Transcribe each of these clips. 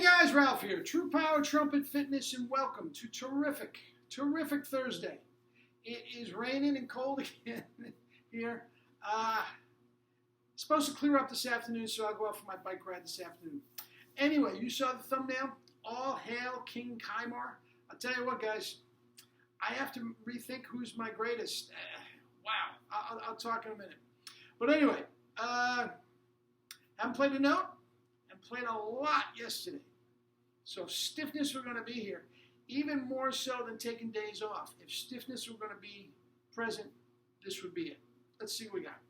guys, Ralph here, True Power Trumpet Fitness, and welcome to terrific Thursday. It is raining and cold again here. Supposed to clear up this afternoon, so I'll go out for my bike ride this afternoon. Anyway, you saw the thumbnail. All hail King Kymar. I'll tell you what, guys, I have to rethink who's my greatest. Wow, I'll talk in a minute. But anyway, haven't played a note and played a lot yesterday. So if stiffness were going to be here, even more so than taking days off, if stiffness were going to be present, this would be it. Let's see what we got.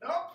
Nope.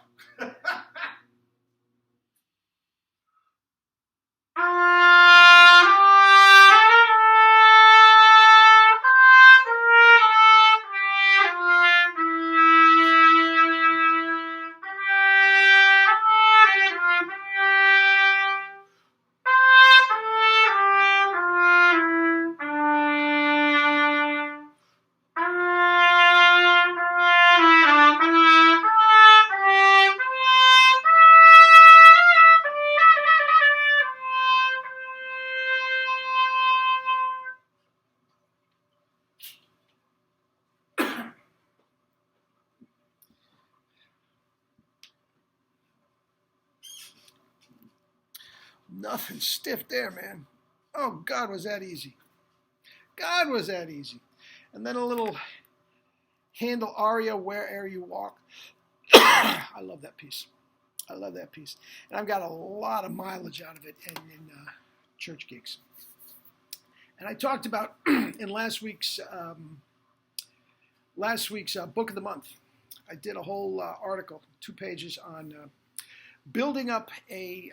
Nothing stiff there, man. Oh, God, was that easy. God, was that easy. And then a little handle aria, where'er you walk. I love that piece. I love that piece. And I've got a lot of mileage out of it in church gigs. And I talked about in last week's book of the month. I did a whole article, 2 pages on building up a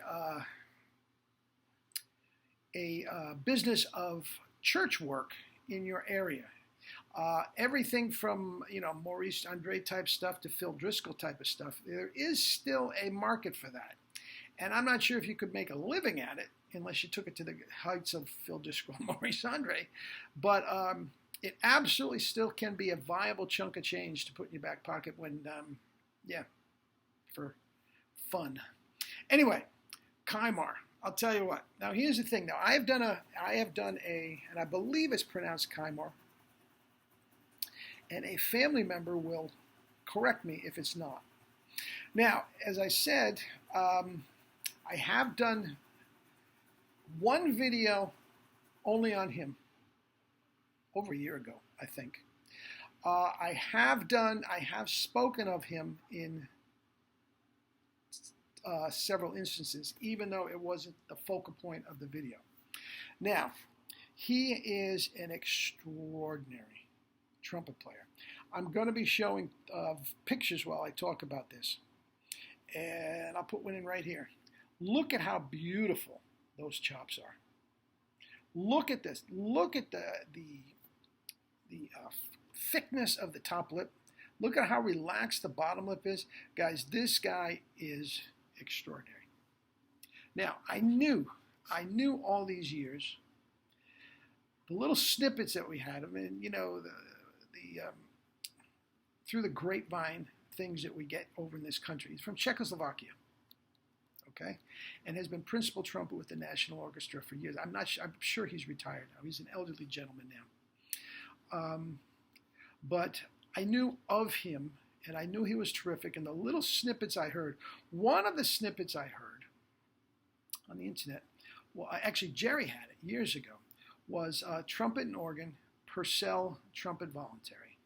business of church work in your area. Everything from, Maurice Andre type stuff to Phil Driscoll type of stuff. There is still a market for that. And I'm not sure if you could make a living at it unless you took it to the heights of Phil Driscoll and Maurice Andre. But it absolutely still can be a viable chunk of change to put in your back pocket when, for fun. Anyway, Kymar. I'll tell you what. Now, here's the thing. Now, I have done and I believe it's pronounced Kymar, and a family member will correct me if it's not. Now, as I said, I have done one video only on him over a year ago, I think. I have spoken of him in several instances, even though it wasn't the focal point of the video. Now, he is an extraordinary trumpet player. I'm going to be showing pictures while I talk about this, and I'll put one in right here. Look at how beautiful those chops are. Look at this. Look at the thickness of the top lip. Look at how relaxed the bottom lip is. Guys, this guy is extraordinary. Now, I knew all these years, the little snippets that we had, through the grapevine things that we get over in this country. He's from Czechoslovakia, okay, and has been principal trumpet with the National Orchestra for years. I'm sure he's retired now. He's an elderly gentleman now. But I knew of him, and I knew he was terrific. And the little snippets I heard, one of the snippets I heard on the internet, well, actually Jerry had it years ago, was trumpet and organ, Purcell trumpet voluntary.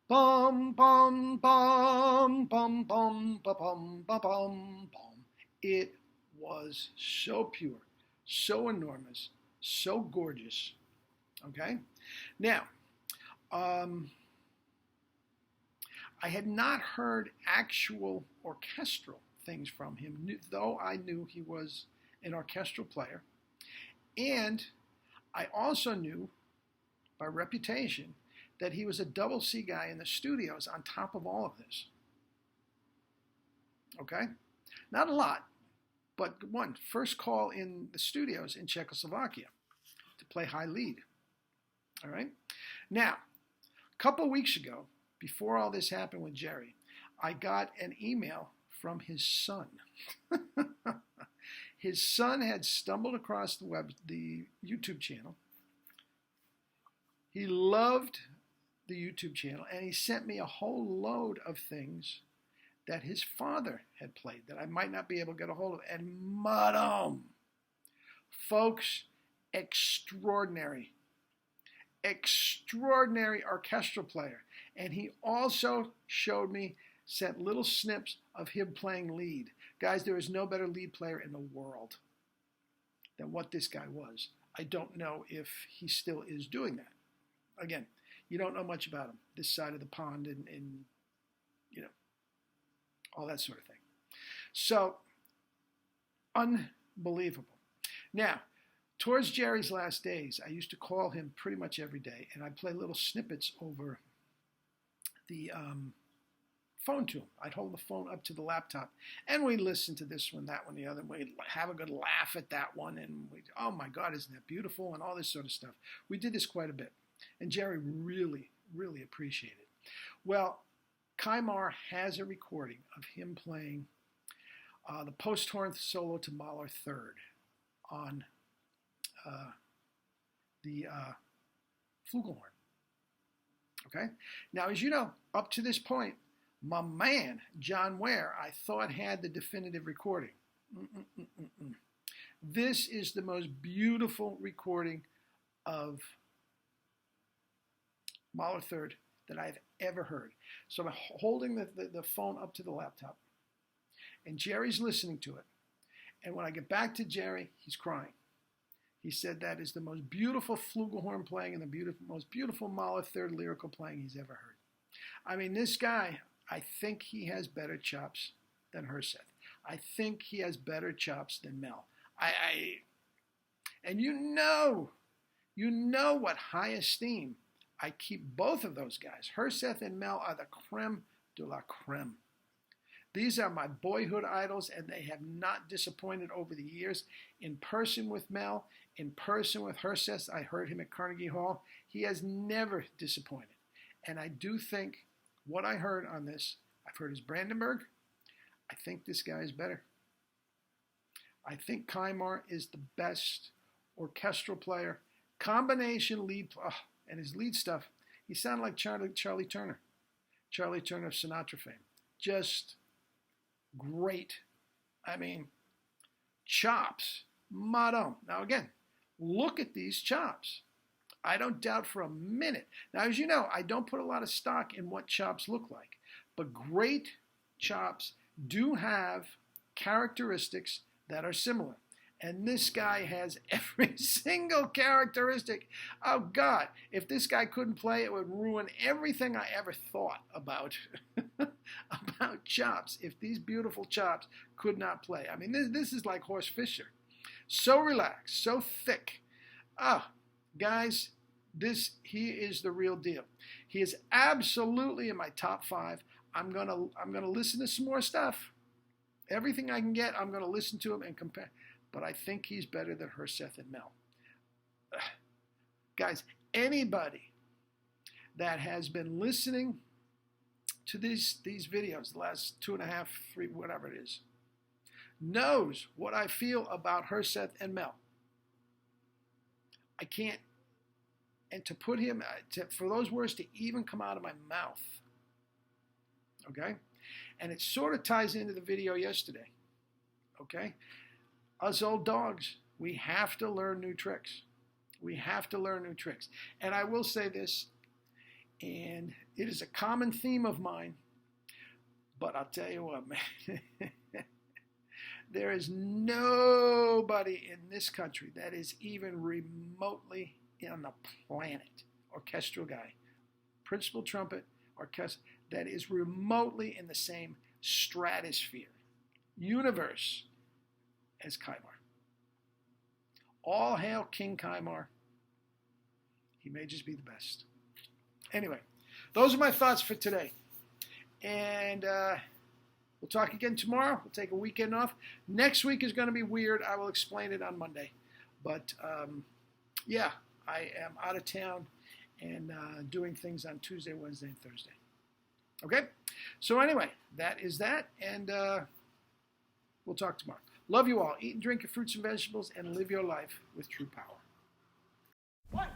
Bum, bum, bum, bum, bum, bum, bum, bum, bum, bum. It was so pure, so enormous, so gorgeous. Okay? Now, I had not heard actual orchestral things from him, though I knew he was an orchestral player. And I also knew, by reputation, that he was a double C guy in the studios on top of all of this. Okay? Not a lot, but one, first call in the studios in Czechoslovakia to play high lead. All right? Now, a couple weeks ago, before all this happened with Jerry, I got an email from his son. His son had stumbled across the YouTube channel. He loved the YouTube channel, and he sent me a whole load of things that his father had played that I might not be able to get a hold of. And madam, folks, extraordinary orchestral player. And he also showed me, sent little snips of him playing lead. Guys, there is no better lead player in the world than what this guy was. I don't know if he still is doing that. Again, you don't know much about him, this side of the pond, and you know, all that sort of thing. So, unbelievable. Now, towards Jerry's last days, I used to call him pretty much every day, and I'd play little snippets over the phone to him. I'd hold the phone up to the laptop, and we'd listen to this one, that one, the other. We'd have a good laugh at that one, and we'd, oh my God, isn't that beautiful, and all this sort of stuff. We did this quite a bit, and Jerry really, really appreciated it. Well, Kymar has a recording of him playing the post-horn solo to Mahler Third on the flugelhorn. Okay? Now, as you know, up to this point, my man, John Ware, I thought had the definitive recording. This is the most beautiful recording of Mahler Third that I've ever heard. So I'm holding the phone up to the laptop, and Jerry's listening to it. And when I get back to Jerry, he's crying. He said that is the most beautiful flugelhorn playing and the most beautiful Mahler Third lyrical playing he's ever heard. I mean, this guy, I think he has better chops than Herseth. I think he has better chops than Mel. And you know what high esteem I keep both of those guys. Herseth and Mel are the creme de la creme. These are my boyhood idols, and they have not disappointed over the years. In person with Mel, in person with Herseth, I heard him at Carnegie Hall. He has never disappointed. And I do think what I heard on this, I've heard his Brandenburg. I think this guy is better. I think Kymar is the best orchestral player. Combination lead, and his lead stuff, he sounded like Charlie Turner. Charlie Turner of Sinatra fame. Just great. I mean, chops. Madam. Now again, look at these chops. I don't doubt for a minute. Now, as you know, I don't put a lot of stock in what chops look like. But great chops do have characteristics that are similar. And this guy has every single characteristic. Oh, God, if this guy couldn't play, it would ruin everything I ever thought about, about chops. If these beautiful chops could not play. I mean, this is like Horst Fischer. So relaxed, so thick. Guys, he is the real deal. He is absolutely in my top 5. I'm gonna listen to some more stuff. Everything I can get, I'm gonna listen to him and compare. But I think he's better than Herseth and Mel. Guys, anybody that has been listening to these videos, the last 2.5, 3, whatever it is, knows what I feel about Herseth and Mel. I can't, and to put him, for those words to even come out of my mouth, okay? And it sort of ties into the video yesterday, okay? Us old dogs, we have to learn new tricks. We have to learn new tricks. And I will say this, and it is a common theme of mine, but I'll tell you what, man. There is nobody in this country that is even remotely on the planet, orchestral guy, principal trumpet, orchestra, that is remotely in the same stratosphere, universe as Kymar. All hail King Kymar. He may just be the best. Anyway, those are my thoughts for today. And We'll talk again tomorrow. We'll take a weekend off. Next week is going to be weird. I will explain it on Monday. But yeah, I am out of town and doing things on Tuesday, Wednesday, and Thursday. Okay? So anyway, that is that. And we'll talk tomorrow. Love you all. Eat and drink your fruits and vegetables and live your life with true power. 1,